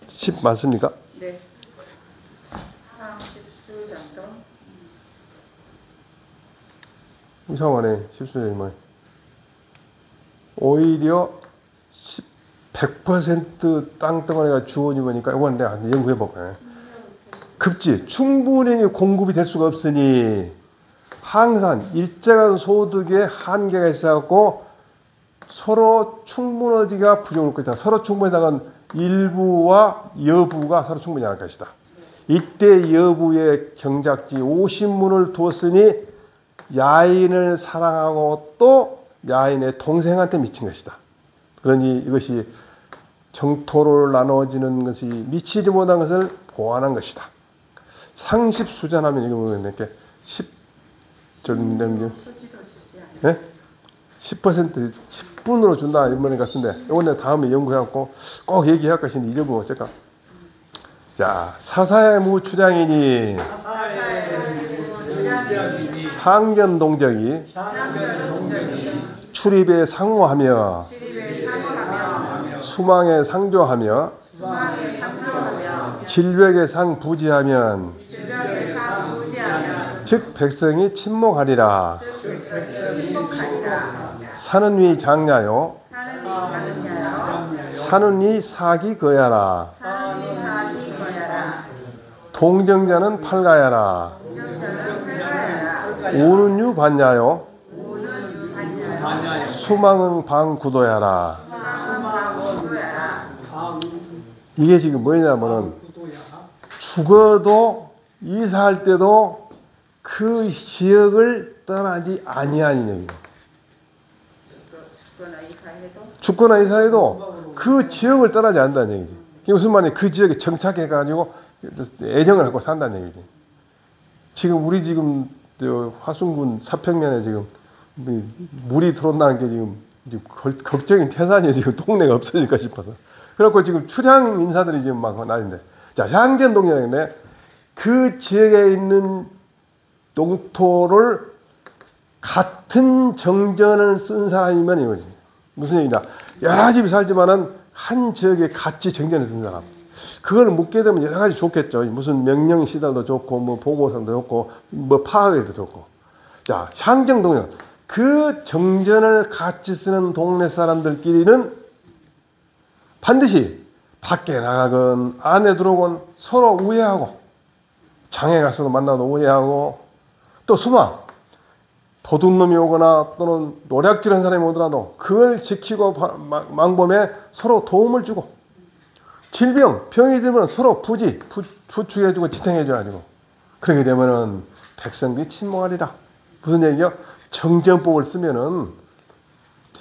Speaker 1: 10 맞습니까?
Speaker 3: 네. 십수전도.
Speaker 1: 이상하네. 십수전이 뭐 오히려 100% 땅덩어리가 주원이 보니까 이건 내가 연구해 볼까요? 급지 충분히 공급이 될 수가 없으니 항상 일정한 소득에 한계가 있어갖고 서로 충분하기가 부족할 것이다. 서로 충분하다는 일부와 여부가 서로 충분히 할 것이다. 이때 여부의 경작지 50문을 두었으니 야인을 사랑하고 또 야인의 동생한테 미친 것이다. 그러니 이것이 정토를 나눠지는 것이 미치지 못한 것을 보완한 것이다. 상십수전하면 이게 뭐냐 이렇게 10점 네? 10% 10분으로 준다 이런 말 같은데 이건 내가 다음에 연구해갖고 꼭 얘기할 것인데 잊어보면 어쩔까? 자, 사사의무 추장이니 상견동정이 출입에 상호하며 수망에 상조하며 질벽에 상부지하면 즉 백성이 침묵하리라. 사는 위 장냐요 사는 위 사기 거야라. 동정자는 팔가야라. 오는 유 받냐요 수망은 방구도야라. 이게 지금 뭐냐면은 죽어도 이사할 때도 그 지역을 떠나지 아니하는 얘기예요. 죽거나 이사해도 그 지역을 떠나지 않는다는 얘기지. 이게 무슨 말이에요? 그 지역에 정착해가지고 애정을 갖고 산다는 얘기지. 지금 우리 지금 화순군 사평면에 지금 물이 들어온다는 게 지금 걱정이 태산이에요. 지금 동네가 없어질까 싶어서. 그래갖고 지금 출향 인사들이 지금 막 나는데, 자, 향전동이라는데 그 지역에 있는 농토를 같은 정전을 쓴 사람이면 이거지. 무슨 얘기냐? 여러 집이 살지만은 한 지역에 같이 정전을 쓴 사람. 그걸 묻게 되면 여러 가지 좋겠죠. 무슨 명령 시달도 좋고, 뭐 보고서도 좋고, 뭐 파악에도 좋고. 자, 향정동역. 그 정전을 같이 쓰는 동네 사람들끼리는 반드시 밖에 나가건 안에 들어오건 서로 우애하고, 장에 가서도 만나도 우애하고, 또 수망. 도둑놈이 오거나 또는 노략질한 사람이 오더라도 그걸 지키고 망범에 서로 도움을 주고, 병이 들면 서로 부축해주고 지탱해줘가지고, 그렇게 되면은 백성들이 침묵하리라. 무슨 얘기요? 정전법을 쓰면은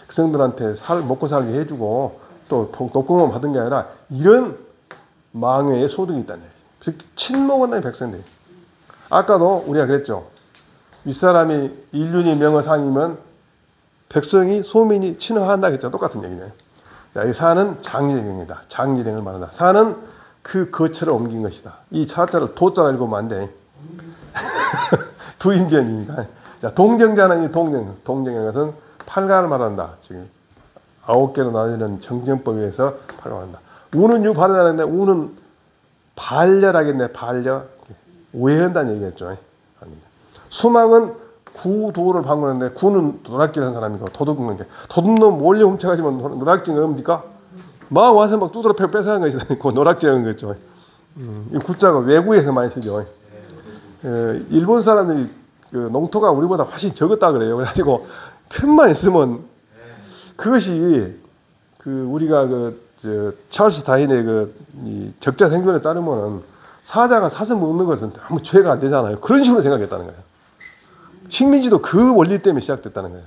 Speaker 1: 백성들한테 먹고 살게 해주고 또 독공원 받은 게 아니라 이런 망회의 소득이 있다는 얘기죠. 즉 친목원당의 백성들이. 아까도 우리가 그랬죠. 윗사람이 인륜이 명어상이면 백성이 소민이 친화한다 했죠. 똑같은 얘기네요. 자, 이 사는 장일행입니다. 장일행을 말한다. 사는 그 거처를 옮긴 것이다. 이 차자를 도자를 읽으면 안 돼. 두인변이니까. 자, 동정자는 이 동정의 것은 팔가를 말한다. 지금 9개로 나뉘는 정정법에 의해서 팔가 말한다. 우는 유 발언하는데 우는 반려라겠네. 반려. 오해한다는 얘기겠죠. 수망은 구도를 방문하는데 구는 노락질 한 사람이고 도둑은 게 도둑놈 몰래 훔쳐가지면 노락질은 뭡니까? 막 와서 막 두드러 뺏어간 것이 그 노락질하는 거죠. 이 구자가 외구에서 많이 쓰죠. 일본 사람들이 그 농토가 우리보다 훨씬 적었다 그래요. 그래가지고 틈만 있으면 그것이 그 우리가 찰스 다윈의 이 적자 생존에 따르면은 사자가 사서 먹는 것은 아무 죄가 안 되잖아요. 그런 식으로 생각했다는 거예요. 식민지도 그 원리 때문에 시작됐다는 거예요.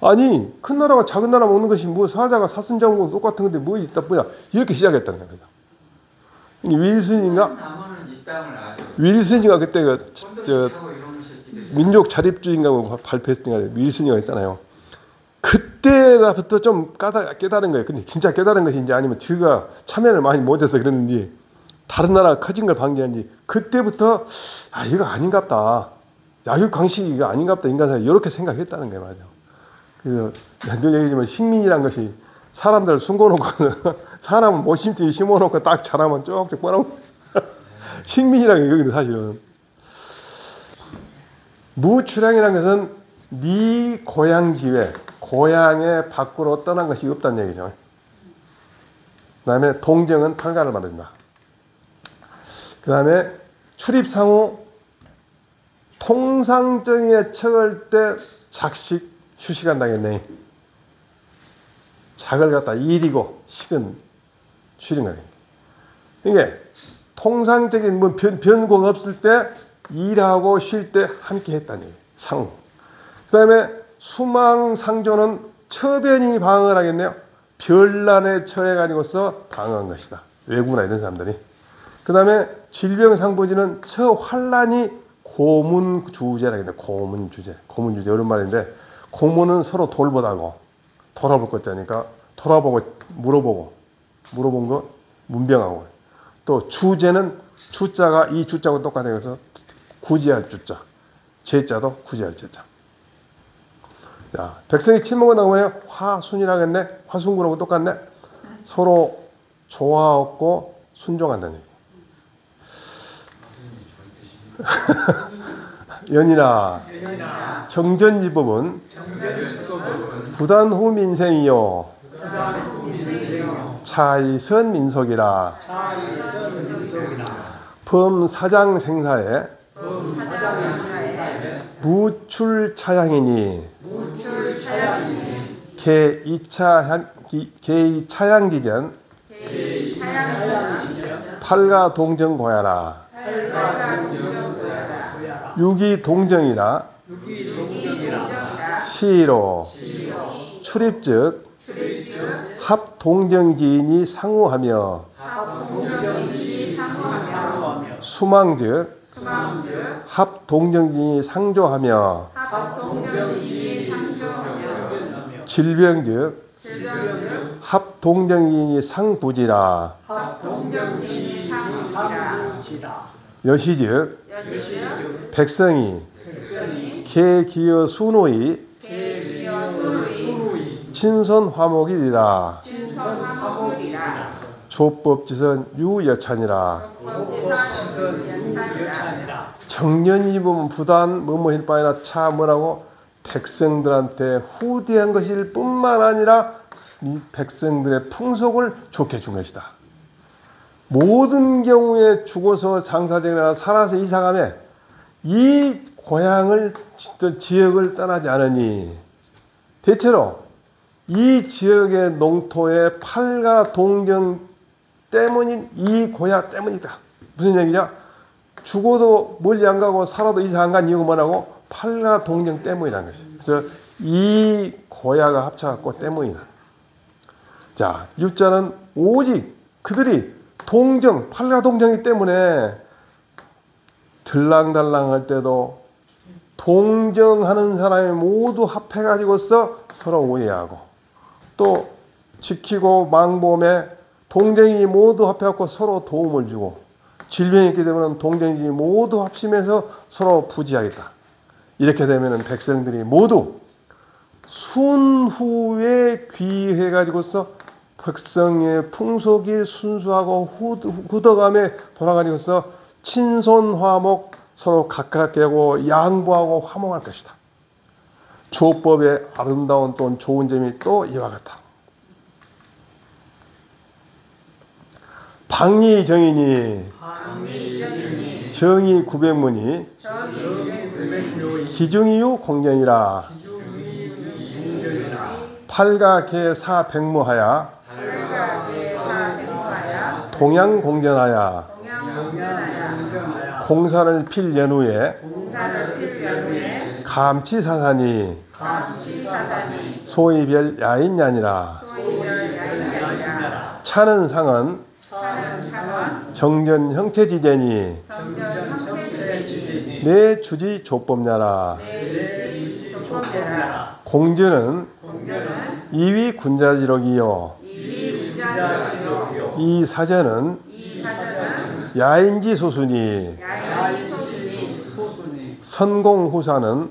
Speaker 1: 아니 큰 나라가 작은 나라 먹는 것이 뭐 사자가 사슴 잡은 거 똑같은 건데 뭐 있다 뭐야 이렇게 시작했다는 거예요. 윌슨인가 그때 민족 자립주의인가 뭐 발표했으니까 윌슨이가 있잖아요. 그때부터 좀 깨달은 거예요. 근데 진짜 깨달은 것인지 아니면 제가 참여를 많이 못해서 그랬는지 다른 나라가 커진 걸 방지한지 그때부터 아 이거 아닌갑다. 약육강식이 이거 아닌갑다. 인간사회 이렇게 생각했다는 거예요. 맞아. 늘 얘기하지만 식민이란 것이 사람들을 숨겨놓고 사람을 모심증이 심어놓고 딱 자라면 쪽쪽 뻗어먹고 식민이라는 게 이거거든 사실은. 무출향이라는 것은 네 고향지에 고향의 밖으로 떠난 것이 없다는 얘기죠. 그 다음에 동정은 팔가를 말한다. 그 다음에 출입상호 통상정에 처할 때 작식 휴식한다겠네. 작을 갖다 일이고 식은 쉬는 거예요. 이게 통상적인 뭐 변공 없을 때 일하고 쉴 때 함께 했다는 얘기예요. 상호. 그 다음에 수망상조는 처변이 방어를 하겠네요. 별난에 처해가지고서 방어한 것이다. 외구나 이런 사람들이. 그 다음에 질병상보지는 처환란이 고문주제라겠네. 고문주제. 고문주제 이런 말인데 고문은 서로 돌보다고 돌아볼 것자니까 돌아보고 물어본 거 문병하고 또 주제는 주자가 이 주자하고 똑같아서 구제할 주자 제자도 구제할 제자. 자, 백성이 친목을 나오면 화순이라겠네. 화순구라고 똑같네. 서로 조화없고 순종한다는 얘기. 연이나 정전지법은 부단후 민생이요 차이선 민속이라 범사장 생사에 무출차양이니 개이차양기전 팔가 동정고야라 유기동정이라 시로 출입즉 합동정지인이 상호하며 수망즉 합동정지인이 상조하며 질병즉 합동정지인이 상부지라 여시즉 백성이 개기어 순호이 친선화목이리라 조법지선 유여찬이라 정년이 보면 부단 뭐뭐일 바에나 차 뭐라고 백성들한테 후대한 것일 뿐만 아니라 이 백성들의 풍속을 좋게 준 것이다. 모든 경우에 죽어서 장사쟁이나 살아서 이사가면 이 고향을 지역을 떠나지 않으니 대체로 이 지역의 농토의 팔가 동정 때문인 이 고향 때문이다. 무슨 얘기냐? 죽어도 멀리 안 가고 살아도 이사 안 간 이유가 뭐라고? 팔가 동정 때문이라는 것이. 그래서 이 고향을 합쳐갖고 때문이다. 자, 유자는 오직 그들이 동정, 팔가동정이기 때문에 들랑달랑할 때도 동정하는 사람이 모두 합해가지고서 서로 오해하고, 또 지키고 망보험에 동정이 모두 합해갖고 서로 도움을 주고, 질병이 있게 되면 동정이 모두 합심해서 서로 부지하겠다. 이렇게 되면 백성들이 모두 순후에 귀해가지고서 백성의 풍속이 순수하고 굳어감에 돌아가지고서 친손화목 서로 가깝게 하고 양보하고 화목할 것이다. 조법의 아름다운 또 좋은 점이 또 이와 같다. 방리정인이 정의 구백문이 기중이유 공견이라. 팔가계사 백무하야 동양공견하야 공산을 필 연후에 감치사산이 소이별 야인야니라. 차는 상은 정전 형체지제니 내 주지 조법냐라. 공전은 이위 군자지록이요 이 사전은 야인지 소순이 선공후사는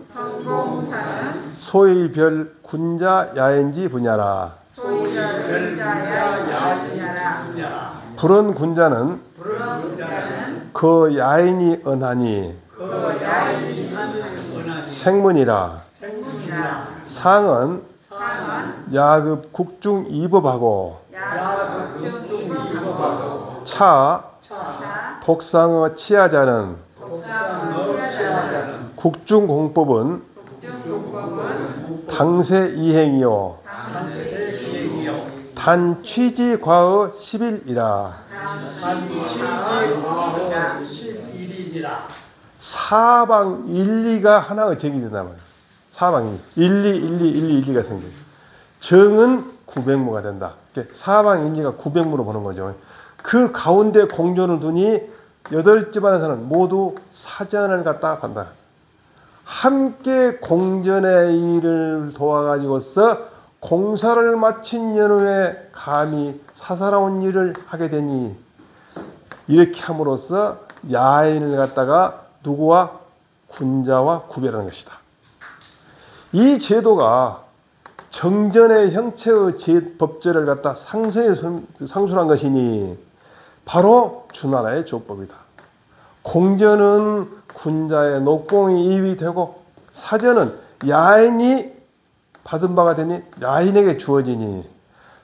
Speaker 1: 소일별 군자 야인지 분야라. 불은 군자는 그 야인이 언하니 생문이라. 상은 야급 국중 이법하고 차 독상의 치하자는 국중공법은 당세 이행이요 단 취지과의 10일이라. 사방 일리가 하나가 정의된단 말이에요. 사방 일리가 생겨요. 정은 900무가 된다. 사방 일리가 900무로 보는 거죠. 그 가운데 공전을 두니 8집안에서는 모두 사전을 갖다 간다. 함께 공전의 일을 도와가지고서 공사를 마친 연후에 감히 사사로운 일을 하게 되니 이렇게 함으로써 야인을 갖다가 누구와 군자와 구별하는 것이다. 이 제도가 정전의 형체의 법제를 갖다 상술한 것이니 바로 주나라의 조법이다. 공전은 군자의 녹공이 이위 되고 사전은 야인이 받은 바가 되니 야인에게 주어지니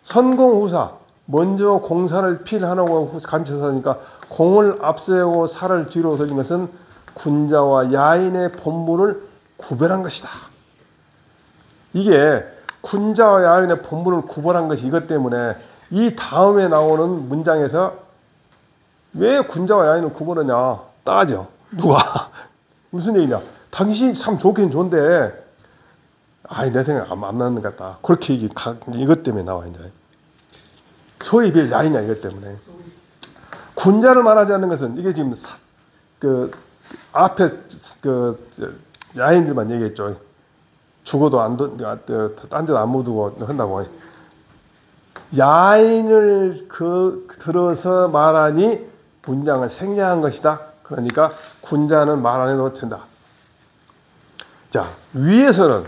Speaker 1: 선공후사 먼저 공사를 필하고 감춰서니까 공을 앞세우고 사를 뒤로 돌린 것은 군자와 야인의 본분을 구별한 것이다. 이게 군자와 야인의 본분을 구별한 것이 이것 때문에 이 다음에 나오는 문장에서 왜 군자와 야인을 구분하냐 따져. 누가 무슨 얘기냐. 당신이 참 좋긴 좋은데 아이 내 생각 안 맞는 것 같다. 그렇게 이것 때문에 나와 이제. 소위 별 야인이야 이것 때문에. 군자를 말하지 않는 것은 이게 지금 그 앞에 그 야인들만 얘기했죠. 죽어도 딴 데도 안 묻고 한다고. 야인을 들어서 말하니 문장을 생략한 것이다. 그러니까 군자는 말 안 해도 된다. 자, 위에서는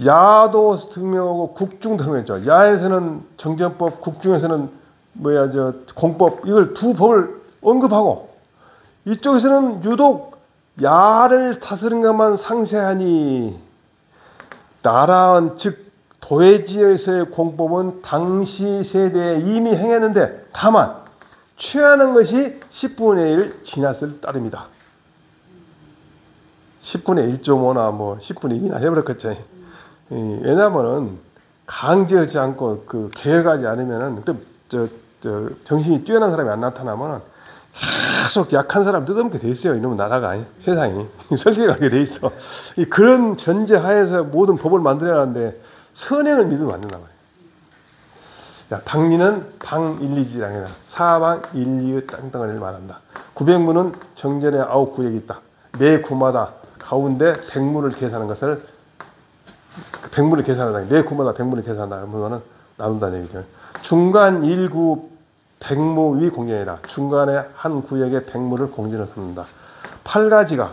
Speaker 1: 야도 등명하고 국중 등명했죠. 야에서는 정전법, 국중에서는 공법, 이걸 두 법을 언급하고 이쪽에서는 유독 야를 다스린 것만 상세하니 나라원 즉 도회지에서의 공법은 당시 세대에 이미 행했는데 다만 취하는 것이 10분의 1 지났을 따름이다. 10분의 1.5나 뭐 10분의 2나 해버렸겠지. 왜냐하면은 강제하지 않고 개혁하지 않으면은 정신이 뛰어난 사람이 안 나타나면 계속 약한 사람 뜯어먹게 돼 있어요. 이놈의 나라가 세상이 설계하게 돼 있어. 그런 전제 하에서 모든 법을 만들어야 하는데 선행을 믿으면 안 된단 말이에요. 자, 당리는 방일리지랑이나 사방 일리의 땅덩어리를 말한다. 구백무는 정전에 9구역이 있다. 매 구마다 가운데 백무를 계산하는 것을 백무를 계산한다. 매 구마다 백무를 계산한다. 그러면은 나눈다는 얘기죠. 중간 1구 백무 위 공전이다. 중간에 한 구역의 백무를 공전을 삼는다. 8가지가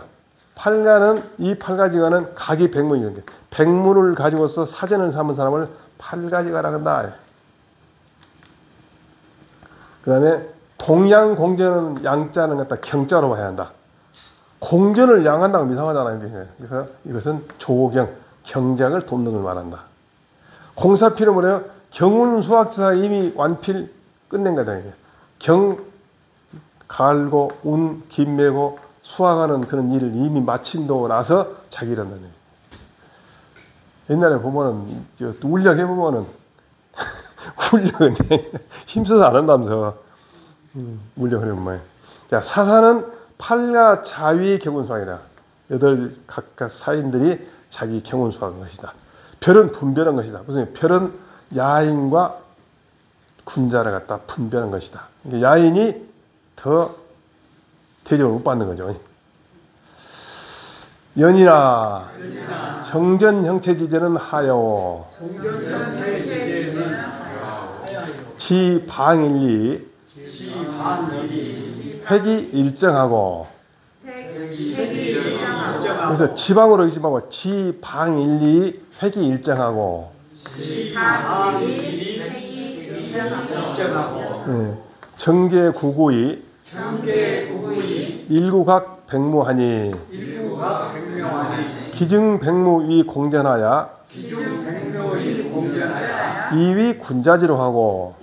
Speaker 1: 8가는 이 8가지가는 각이 백무이는 게 백무를 가지고서 사전을 삼은 사람을 8가지가라 한다. 그 다음에 동양 공전은 양자는 갖다 경자로 봐야 한다. 공전을 양한다고 이상하잖아요. 그래서 이것은 조경, 경작을 돕는 걸 말한다. 공사필은 뭐래요? 경운수학지사 이미 완필 끝낸 거다. 경, 갈고, 운, 김매고, 수학하는 그런 일을 이미 마친다고 나서 자기를 한다는 거예요. 옛날에 보면은, 울력 해보면은, 울력은 힘써서 안 한다면서. 울력을 해보면. 자, 사사는 팔가 자위 경운수학이다. 8 각각 사인들이 자기 경운수학한 것이다. 별은 분별한 것이다. 무슨 별은 야인과 군자를 갖다 분별한 것이다. 그러니까 야인이 더 대접을 못 받는 거죠. 연이나 정전형체지제는 하여 지방일리 획이 일정하고 그래서 지방으로 지방하고 지방일리 획이 일정하고 정계구구이 일구각 백무하니 기증백무위 공전하야 이위 군자지로 하고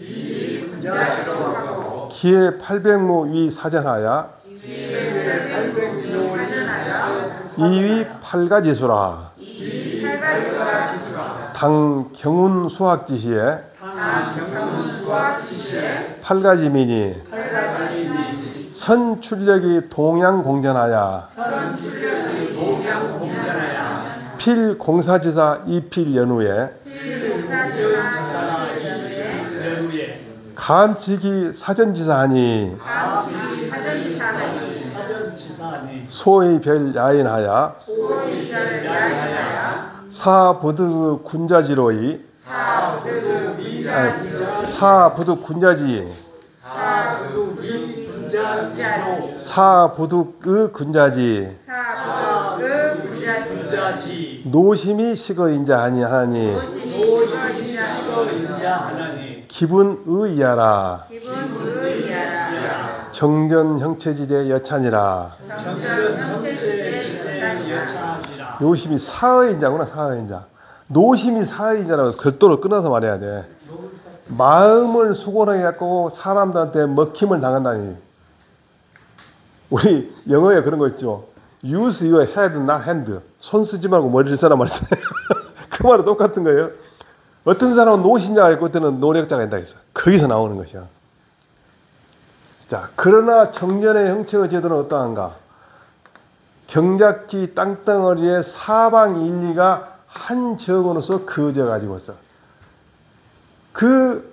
Speaker 1: 기회 800무위 사전하야 이위 8가지수라 당 경운 수학지시에 8가지미니 선출력이 동양공전하야 필공사지사 이필연후에 감치기 사전지사하니 소의 별 야인하야 사부득 군자지로이 사부득 군자지 사부득의 군자지 노심이 식어인자 하니 기분의야라 정전형체지대 여찬이라 노심이 사의인자구나. 사의인자. 노심이 사의인자라고 별도로 끊어서 말해야 돼. 마음을 수고하게 갖고 사람들한테 먹힘을 당한다니. 우리 영어에 그런 거 있죠. Use your head, not hand. 손 쓰지 말고 머리를 써라 말했어요. 그 말은 똑같은 거예요. 어떤 사람은 노신자가 있고 어떤 노력자가 있다 했어. 거기서 나오는 것이야. 자, 그러나 정전의 형체의 제도는 어떠한가? 경작지 땅덩어리의 사방 일리가 한 적으로서 그어져 가지고 있어. 그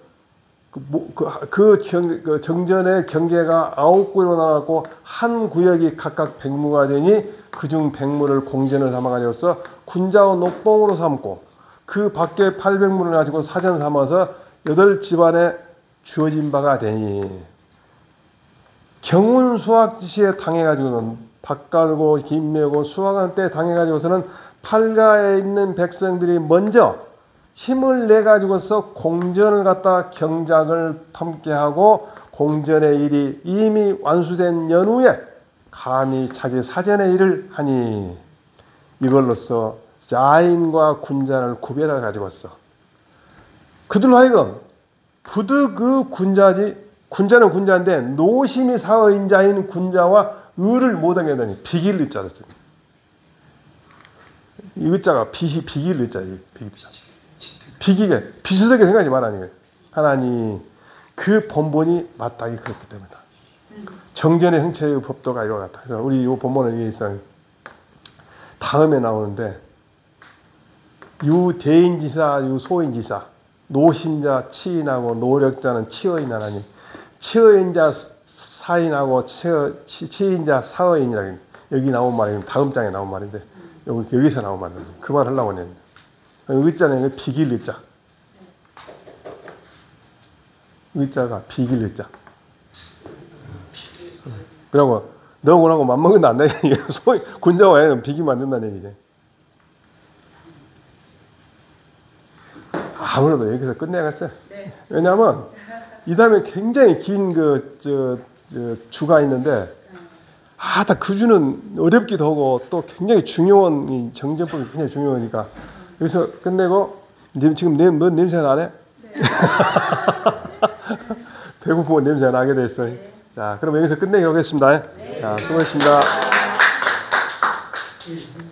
Speaker 1: 정전의 경계가 9구역으로 나왔고 한 구역이 각각 백무가 되니 그중 백무를 공전을 삼아가지고서 군자와 녹봉으로 삼고 그 밖에 800무를 가지고 사전 삼아서 8집안에 주어진 바가 되니 경운수학지시에 당해가지고는 밭갈고 김매고 수확하는 때 당해가지고서는 팔가에 있는 백성들이 먼저 힘을 내가지고서 공전을 갖다 경작을 함께하고 공전의 일이 이미 완수된 연후에 감히 자기 사전의 일을 하니 이걸로써 자인과 군자를 구별해 가지고서 그들로 하여금 부득 그 군자는 군자인데 노심이 사의인자인 군자와 의를 못하게 하다니 비길 의자를 씁니다. 이 의자가 비길 의자예요. 비기게 비슷하게 생각하지 말라니 하나니 그 본본이 마땅히 그렇기 때문이다. 정전의 형체의 법도가 이와 같다. 그래서 우리 이 본문은 이게 있어요. 다음에 나오는데 유대인지사, 유소인지사 노신자 치인하고 노력자는 치어인 하나님. 치어인자 사인하고 치인자 사어인이라 여기 나온 말이 다음 장에 나온 말인데 여기서 나온 말입니다. 그 말 하려고 했는데 의자는 비길 의자. 의자가 비길 의자. 그러고 너하고 맞먹는다 안 되는 얘기예요. 군자와 애는 비기면 안 된다는 얘기죠. 아무래도 여기서 끝내야겠어요.
Speaker 3: 네.
Speaker 1: 왜냐하면 이 다음에 굉장히 긴 주가 있는데 다 그 주는 어렵기도 하고 또 굉장히 중요한 이 정전법이 굉장히 중요하니까 여기서 끝내고 지금 뭐 냄새 나네?
Speaker 3: 네.
Speaker 1: 배고프고 냄새 나게 됐어요.
Speaker 3: 네.
Speaker 1: 자, 그럼 여기서 끝내기로 하겠습니다.
Speaker 3: 네.
Speaker 1: 자, 수고했습니다.
Speaker 2: 이